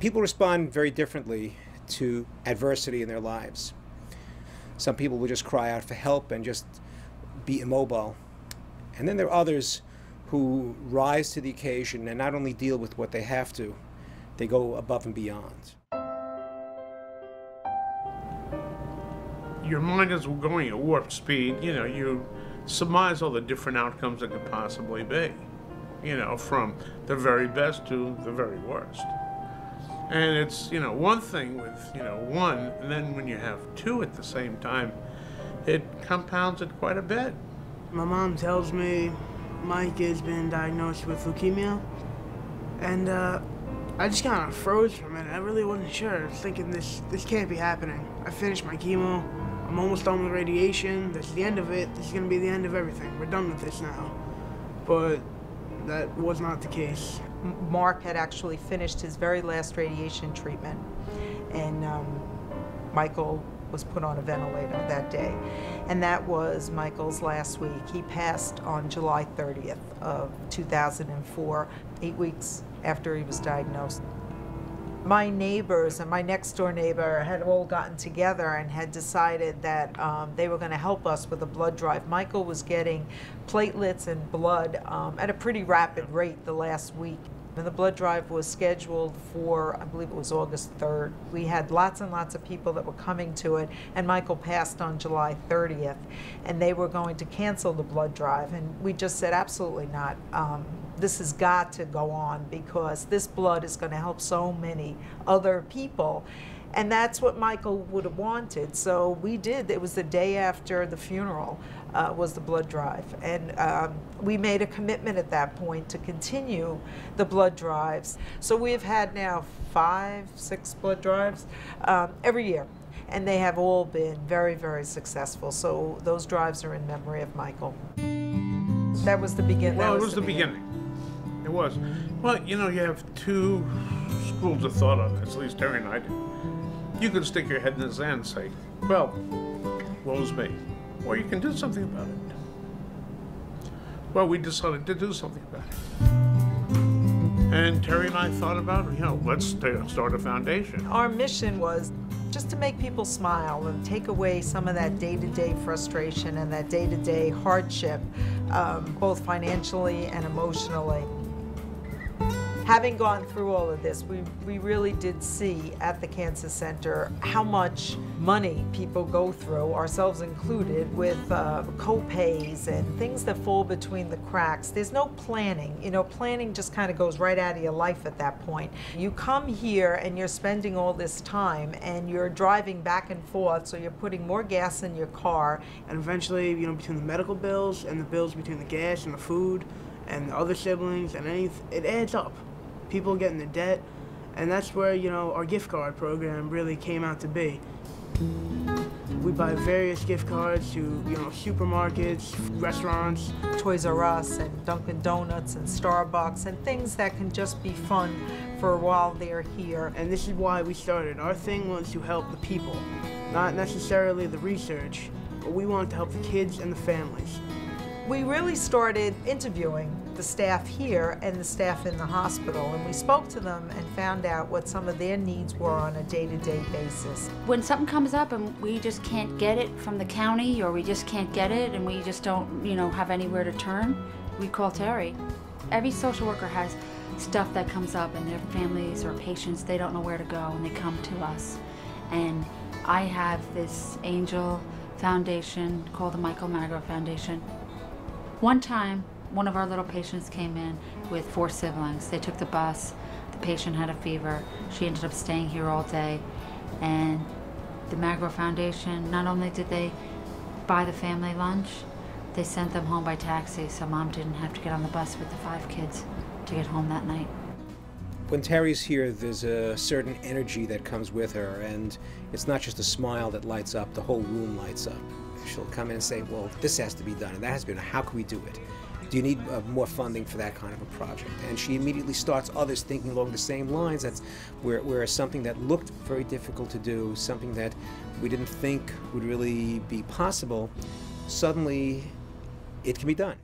People respond very differently to adversity in their lives. Some people will just cry out for help and just be immobile. And then there are others who rise to the occasion and not only deal with what they have to, they go above and beyond. Your mind is going at warp speed. You know, you surmise all the different outcomes that could possibly be, you know, from the very best to the very worst. And it's, you know, one thing with, you know, one, and then when you have two at the same time, it compounds it quite a bit. My mom tells me Mike has been diagnosed with leukemia, and I just kind of froze for a minute. I really wasn't sure. I was thinking this can't be happening. I finished my chemo. I'm almost done with radiation. This is the end of it. This is going to be the end of everything. We're done with this now. But that was not the case. Mark had actually finished his very last radiation treatment, and Michael was put on a ventilator that day. And that was Michael's last week. He passed on July 30th of 2004, 8 weeks after he was diagnosed. My neighbors and my next door neighbor had all gotten together and had decided that they were going to help us with a blood drive. Michael was getting platelets and blood at a pretty rapid rate the last week. And the blood drive was scheduled for, I believe it was August 3rd. We had lots and lots of people that were coming to it, and Michael passed on July 30th, and they were going to cancel the blood drive, and we just said absolutely not. This has got to go on because this blood is going to help so many other people. And that's what Michael would have wanted. So we did. It was the day after the funeral was the blood drive. And we made a commitment at that point to continue the blood drives. So we've had now 5, 6 blood drives every year. And they have all been very, very successful. So those drives are in memory of Michael. That was the beginning. Well, it was the beginning. It was. Well, you know, you have two schools of thought on this, at least Terry and I did. You can stick your head in the sand and say, well, woe is me. Or you can do something about it. Well, we decided to do something about it. And Terry and I thought about, you know, let's start a foundation. Our mission was just to make people smile and take away some of that day-to-day frustration and that day-to-day hardship, both financially and emotionally. Having gone through all of this, we really did see at the Cancer Center how much money people go through, ourselves included, with co-pays and things that fall between the cracks. There's no planning. You know, planning just kind of goes right out of your life at that point. You come here and you're spending all this time and you're driving back and forth, so you're putting more gas in your car. And eventually, you know, between the medical bills and the bills between the gas and the food and the other siblings and anything, it adds up. People get into debt, and that's where, you know, our gift card program really came out to be. We buy various gift cards to, you know, supermarkets, restaurants, Toys R Us and Dunkin' Donuts and Starbucks, and things that can just be fun for a while they're here. And this is why we started. Our thing was to help the people, not necessarily the research, but we wanted to help the kids and the families. We really started interviewing the staff here and the staff in the hospital, and we spoke to them and found out what some of their needs were on a day-to-day basis. When something comes up and we just can't get it from the county, or we just can't get it and we just don't, you know, have anywhere to turn, we call Terry. Every social worker has stuff that comes up and their families or patients, they don't know where to go and they come to us. And I have this angel foundation called the Michael Magro Foundation. One time, one of our little patients came in with 4 siblings. They took the bus. The patient had a fever. She ended up staying here all day. And the Magro Foundation, not only did they buy the family lunch, they sent them home by taxi, so Mom didn't have to get on the bus with the 5 kids to get home that night. When Terry's here, there's a certain energy that comes with her, and it's not just a smile that lights up, the whole room lights up. She'll come in and say, well, this has to be done, and that has to be done. How can we do it? Do you need more funding for that kind of a project? And she immediately starts others thinking along the same lines. That's where something that looked very difficult to do, something that we didn't think would really be possible, suddenly it can be done.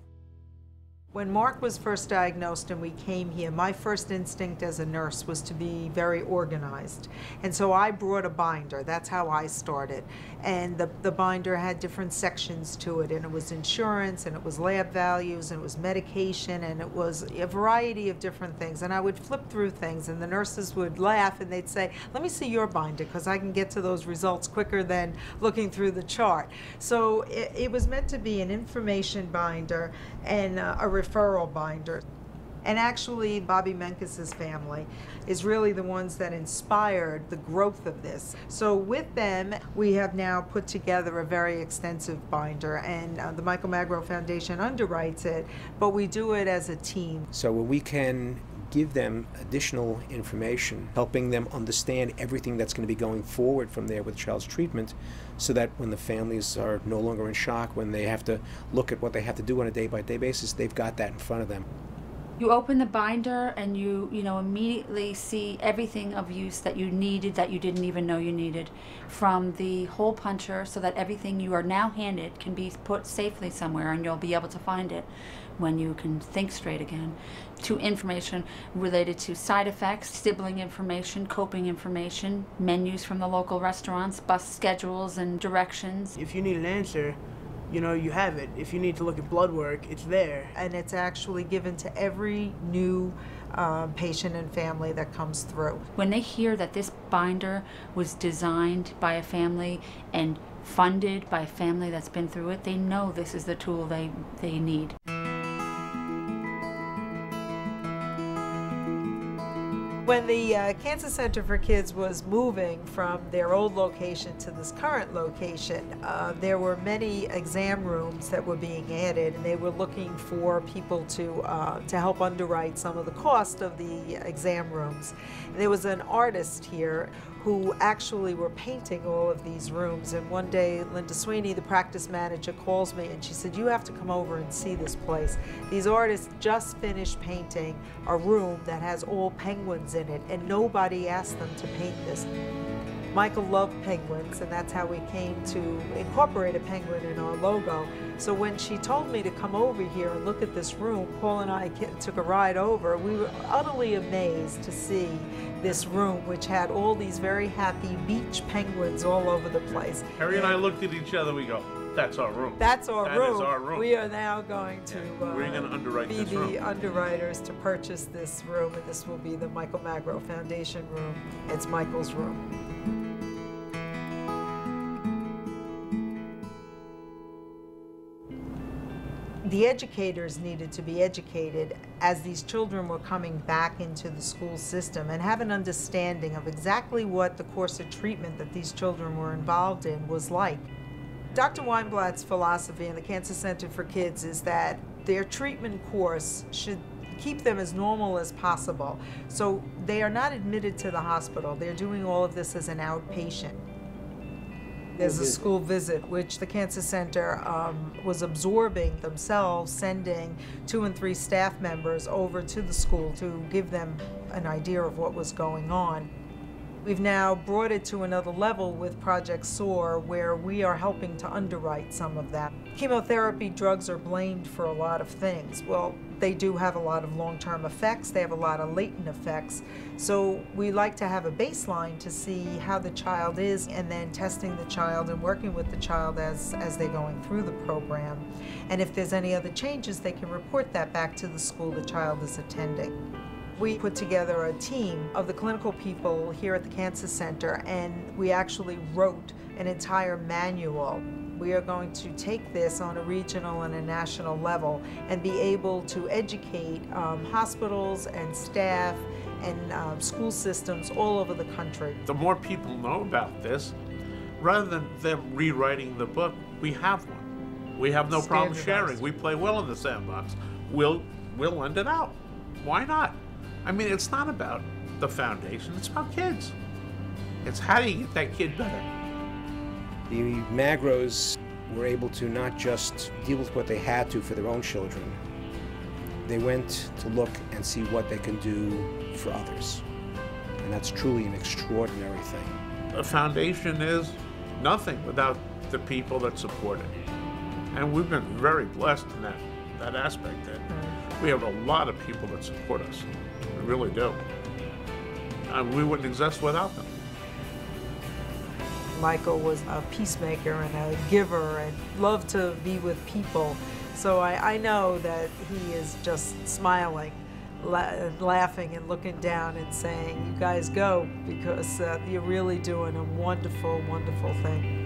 When Mark was first diagnosed and we came here, my first instinct as a nurse was to be very organized. And so I brought a binder. That's how I started. And the binder had different sections to it. And it was insurance, and it was lab values, and it was medication, and it was a variety of different things. And I would flip through things, and the nurses would laugh, and they'd say, let me see your binder, because I can get to those results quicker than looking through the chart. So it was meant to be an information binder and a referral binder. And actually, Bobby Menkes's family is really the ones that inspired the growth of this. So with them, we have now put together a very extensive binder, and the Michael Magro Foundation underwrites it, but we do it as a team. So we can give them additional information, helping them understand everything that's going to be going forward from there with the child's treatment, so that when the families are no longer in shock, when they have to look at what they have to do on a day-by-day basis, they've got that in front of them. You open the binder and you immediately see everything of use that you needed that you didn't even know you needed, from the hole puncher, so that everything you are now handed can be put safely somewhere and you'll be able to find it when you can think straight again, to information related to side effects, sibling information, coping information, menus from the local restaurants, bus schedules and directions. If you need an answer, you have it. If you need to look at blood work, it's there. And it's actually given to every new patient and family that comes through. When they hear that this binder was designed by a family and funded by a family that's been through it, they know this is the tool they need. When the Cancer Center for Kids was moving from their old location to this current location, there were many exam rooms that were being added, and they were looking for people to help underwrite some of the cost of the exam rooms. There was an artist here who actually were painting all of these rooms, and one day Linda Sweeney, the practice manager, calls me and she said, you have to come over and see this place. These artists just finished painting a room that has all penguins in it, and nobody asked them to paint this. Michael loved penguins, and that's how we came to incorporate a penguin in our logo. So when she told me to come over here and look at this room, Paul and I took a ride over. We were utterly amazed to see this room, which had all these very happy beach penguins all over the place. Harry and I looked at each other, we go, that's our room. That's our room. That is our room. We are now going to we're going to underwrite be this room. the underwriters to purchase this room, and this will be the Michael Magro Foundation room. It's Michael's room. The educators needed to be educated as these children were coming back into the school system and have an understanding of exactly what the course of treatment that these children were involved in was like. Dr. Weinblatt's philosophy in the Cancer Center for Kids is that their treatment course should keep them as normal as possible. So they are not admitted to the hospital. They're doing all of this as an outpatient. There's a school visit, which the Cancer Center was absorbing themselves, sending 2 and 3 staff members over to the school to give them an idea of what was going on. We've now brought it to another level with Project SOAR, where we are helping to underwrite some of that. Chemotherapy drugs are blamed for a lot of things. Well, they do have a lot of long-term effects. They have a lot of latent effects. So we like to have a baseline to see how the child is, and then testing the child and working with the child as they're going through the program. And if there's any other changes, they can report that back to the school the child is attending. We put together a team of the clinical people here at the Cancer Center, and we actually wrote an entire manual. We are going to take this on a regional and a national level and be able to educate hospitals and staff and school systems all over the country. The more people know about this, rather than them rewriting the book, we have one. We have no problem sharing. We play well in the sandbox. We'll lend it out. Why not? I mean, it's not about the foundation, it's about kids. It's how do you get that kid better? The Magros were able to not just deal with what they had to for their own children. They went to look and see what they can do for others. And that's truly an extraordinary thing. A foundation is nothing without the people that support it. And we've been very blessed in that aspect. That We have a lot of people that support us. We really do. We wouldn't exist without them. Michael was a peacemaker and a giver and loved to be with people. So I know that he is just smiling, laughing and looking down and saying, you guys go, because you're really doing a wonderful, wonderful thing.